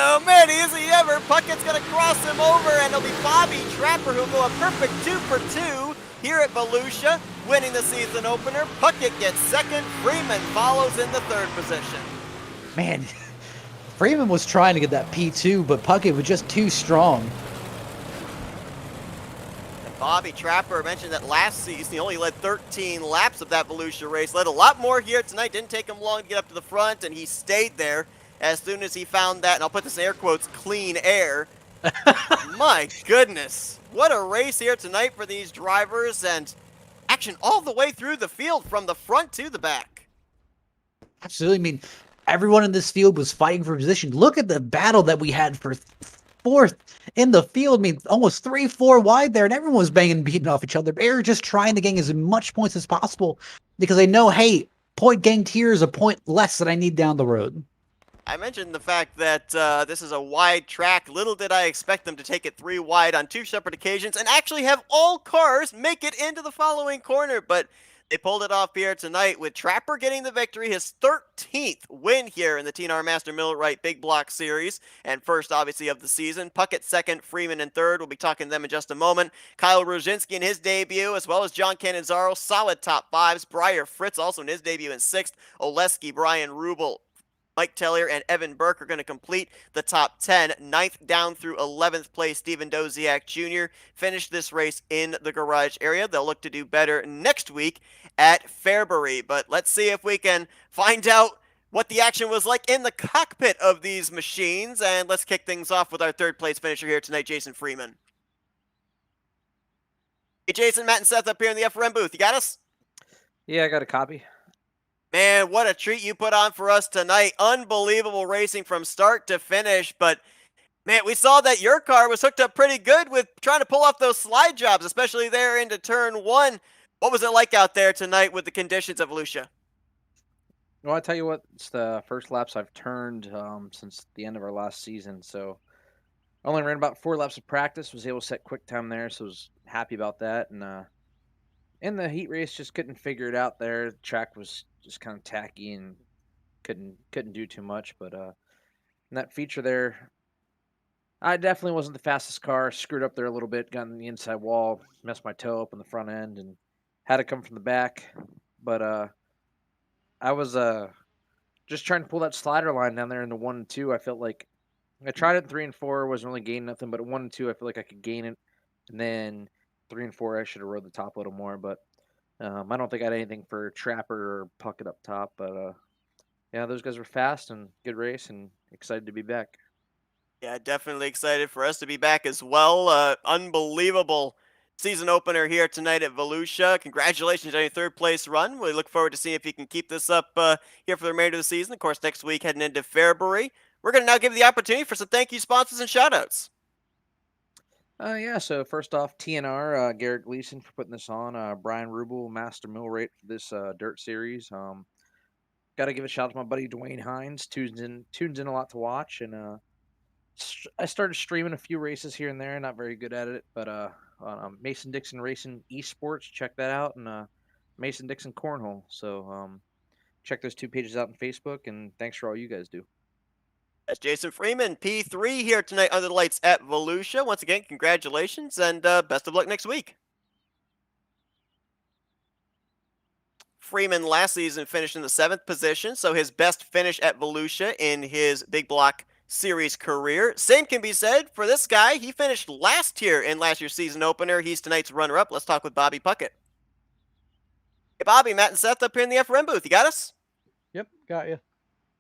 Oh, man, is he ever. Puckett's going to cross him over, and it'll be Bobby Trapper who'll go a perfect 2 for 2 here at Volusia, winning the season opener. Puckett gets second. Freeman follows in the 3rd position. Man, Freeman was trying to get that P2, but Puckett was just too strong. And Bobby Trapper mentioned that last season he only led 13 laps of that Volusia race. Led a lot more here tonight. Didn't take him long to get up to the front, and he stayed there as soon as he found that, and I'll put this in air quotes, clean air. My goodness. What a race here tonight for these drivers, and action all the way through the field from the front to the back. Absolutely. I mean, everyone in this field was fighting for position. Look at the battle that we had for 4th in the field. I mean, almost 3-4 wide there, and everyone was banging and beating off each other. They were just trying to gain as much points as possible because they know, hey, point gained here is a point less that I need down the road. I mentioned the fact that this is a wide track. Little did I expect them to take it 3 wide on 2 separate occasions and actually have all cars make it into the following corner, but they pulled it off here tonight with Trapper getting the victory, his 13th win here in the TNR Master Millwright Big Block Series, and first, obviously, of the season. Puckett second, Freeman in third. We'll be talking to them in just a moment. Kyle Rosinski in his debut, as well as John Cannizzaro, solid top 5s. Briar Fritz also in his debut in 6th. Oleski, Brian Rubel, Mike Tellier and Evan Burke are going to complete the top 10. Ninth down through 11th place, Stephen Doziak Jr. finished this race in the garage area. They'll look to do better next week at Fairbury. But let's see if we can find out what the action was like in the cockpit of these machines. And let's kick things off with our third place finisher here tonight, Jason Freeman. Hey, Jason, Matt, and Seth up here in the FRM booth. You got us? Yeah, I got a copy. Man, what a treat you put on for us tonight. Unbelievable racing from start to finish. But, man, we saw that your car was hooked up pretty good with trying to pull off those slide jobs, especially there into turn one. What was it like out there tonight with the conditions of Volusia? Well, I tell you what, it's the first laps I've turned since the end of our last season. So I only ran about 4 laps of practice, was able to set quick time there, so I was happy about that. And in the heat race, just couldn't figure it out there. The track was just kind of tacky and couldn't do too much. But in that feature there, I definitely wasn't the fastest car. Screwed up there a little bit, got in the inside wall, messed my toe up in the front end, and had to come from the back. But I was just trying to pull that slider line down there in the 1 and 2. I felt like I tried it in 3 and 4, wasn't really gaining nothing, but at 1 and 2, I feel like I could gain it. And then 3 and 4, I should have rode the top a little more, but I don't think I had anything for Trapper or Puckett up top. But yeah, those guys were fast and good race, and excited to be back. Yeah, definitely excited for us to be back as well. Unbelievable season opener here tonight at Volusia. Congratulations on your third place run. We look forward to seeing if you can keep this up here for the remainder of the season. Of course, next week heading into Fairbury. We're going to now give you the opportunity for some thank you sponsors and shout outs. Yeah, so first off, TNR, Garrett Gleason for putting this on. Brian Rubel, Master Millwright for this dirt series. Got to give a shout out to my buddy Dwayne Hines. Tunes in a lot to watch, and I started streaming a few races here and there. Not very good at it, but Mason Dixon Racing Esports, check that out, and Mason Dixon Cornhole. So check those 2 pages out on Facebook, and thanks for all you guys do. That's Jason Freeman, P3 here tonight under the lights at Volusia. Once again, congratulations and best of luck next week. Freeman last season finished in the 7th position, so his best finish at Volusia in his big block series career. Same can be said for this guy. He finished last here in last year's season opener. He's tonight's runner-up. Let's talk with Bobby Puckett. Hey, Bobby, Matt, and Seth up here in the FRM booth. You got us? Yep, got you.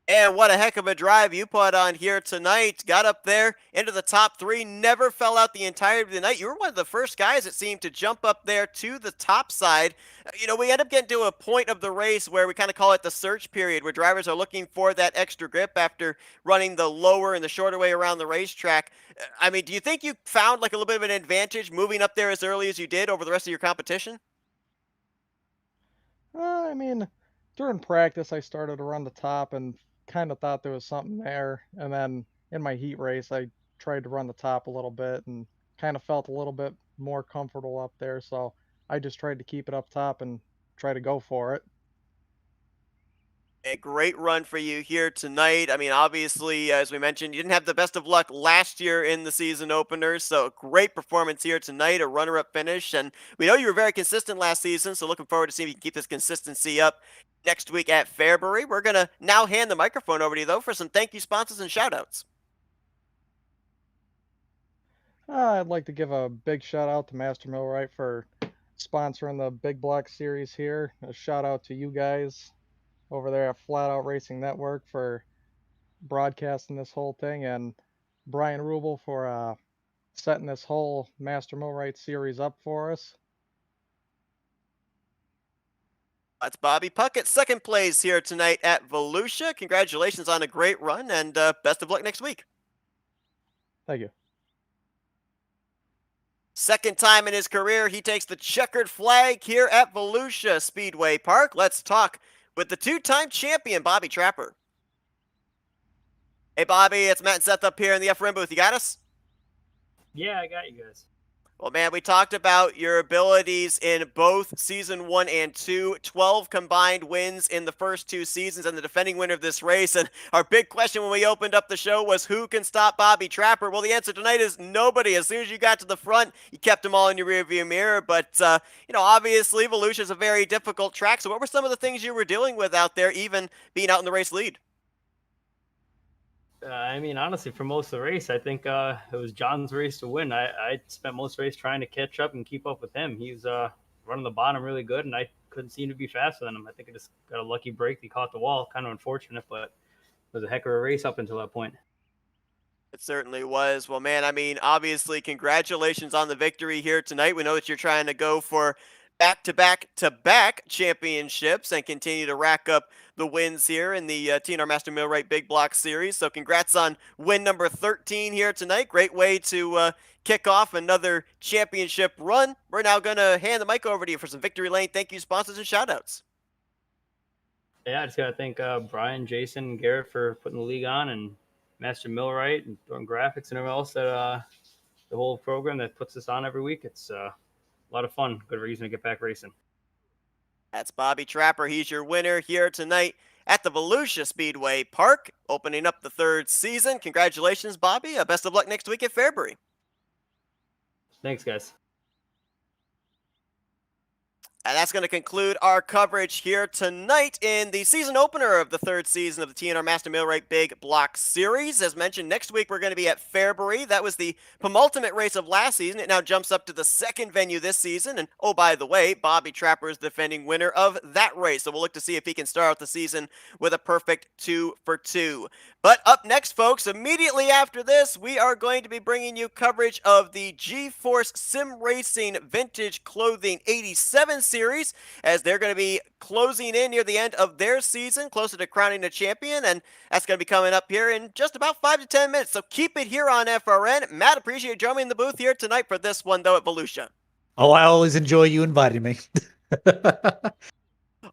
And what a heck of a drive you put on here tonight. Got up there into the top 3, never fell out the entirety of the night. You were one of the first guys that seemed to jump up there to the top side. You know, we end up getting to a point of the race where we kind of call it the search period, where drivers are looking for that extra grip after running the lower and the shorter way around the racetrack. I mean, do you think you found like a little bit of an advantage moving up there as early as you did over the rest of your competition? I mean, during practice, I started to run the top and kind of thought there was something there. And then in my heat race, I tried to run the top a little bit and kind of felt a little bit more comfortable up there. So I just tried to keep it up top and try to go for it. A great run for you here tonight. I mean, obviously, as we mentioned, you didn't have the best of luck last year in the season opener, so great performance here tonight, a runner-up finish, and we know you were very consistent last season, so looking forward to seeing if you can keep this consistency up next week at Fairbury. We're going to now hand the microphone over to you, though, for some thank you sponsors and shout-outs. I'd like to give a big shout out to Master Millwright for sponsoring the Big Block Series here. A shout out to you guys over there at Flatout Racing Network for broadcasting this whole thing, and Brian Rubel for setting this whole Master Millwright series up for us. That's Bobby Puckett, second place here tonight at Volusia. Congratulations on a great run, and best of luck next week. Thank you. Second time in his career, he takes the checkered flag here at Volusia Speedway Park. Let's talk with the 2-time champion, Bobby Trapper. Hey, Bobby, it's Matt and Seth up here in the FRM booth. You got us? Yeah, I got you guys. Well, man, we talked about your abilities in both Season 1 and 2, 12 combined wins in the first 2 seasons, and the defending winner of this race. And our big question when we opened up the show was, who can stop Bobby Trapper? Well, the answer tonight is nobody. As soon as you got to the front, you kept them all in your rearview mirror. But, you know, obviously, Volusia is a very difficult track. So what were some of the things you were dealing with out there, even being out in the race lead? I mean, honestly, for most of the race, I think it was John's race to win. I spent most of the race trying to catch up and keep up with him. He's running the bottom really good, and I couldn't seem to be faster than him. I think I just got a lucky break. He caught the wall. Kind of unfortunate, but it was a heck of a race up until that point. It certainly was. Well, man, I mean, obviously, congratulations on the victory here tonight. We know that you're trying to go for back-to-back-to-back championships and continue to rack up the wins here in the TNR Master Millwright Big Block Series. So congrats on win number 13 here tonight. Great way to kick off another championship run. We're now going to hand the mic over to you for some Victory Lane thank you, sponsors, and shout-outs. Yeah, I just got to thank Brian, Jason, and Garrett for putting the league on, and Master Millwright and doing graphics and everything else that the whole program that puts this on every week. It's a lot of fun. Good reason to get back racing. That's Bobby Trapper. He's your winner here tonight at the Volusia Speedway Park, opening up the third season. Congratulations, Bobby. Best of luck next week at Fairbury. Thanks, guys. And that's going to conclude our coverage here tonight in the season opener of the third season of the TNR Master Millwright Big Block Series. As mentioned, next week we're going to be at Fairbury. That was the penultimate race of last season. It now jumps up to the second venue this season. And oh, by the way, Bobby Trapper is the defending winner of that race. So we'll look to see if he can start out the season with a perfect 2 for 2. But up next, folks, immediately after this, we are going to be bringing you coverage of the G-Force Sim Racing Vintage Clothing 87 series, as they're going to be closing in near the end of their season, closer to crowning a champion, and that's going to be coming up here in just about 5 to 10 minutes. So keep it here on FRN. Matt, appreciate you joining me in the booth here tonight for this one, though, at Volusia. Oh, I always enjoy you inviting me.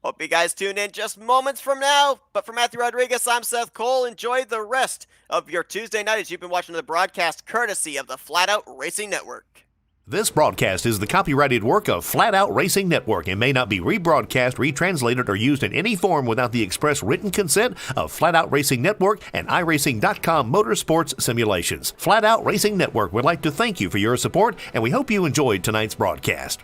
Hope you guys tune in just moments from now. But for Matthew Rodriguez, I'm Seth Cole. Enjoy the rest of your Tuesday night as you've been watching the broadcast courtesy of the Flatout Racing Network. This broadcast is the copyrighted work of Flatout Racing Network and may not be rebroadcast, retranslated, or used in any form without the express written consent of Flatout Racing Network and iRacing.com Motorsports Simulations. Flatout Racing Network would like to thank you for your support, and we hope you enjoyed tonight's broadcast.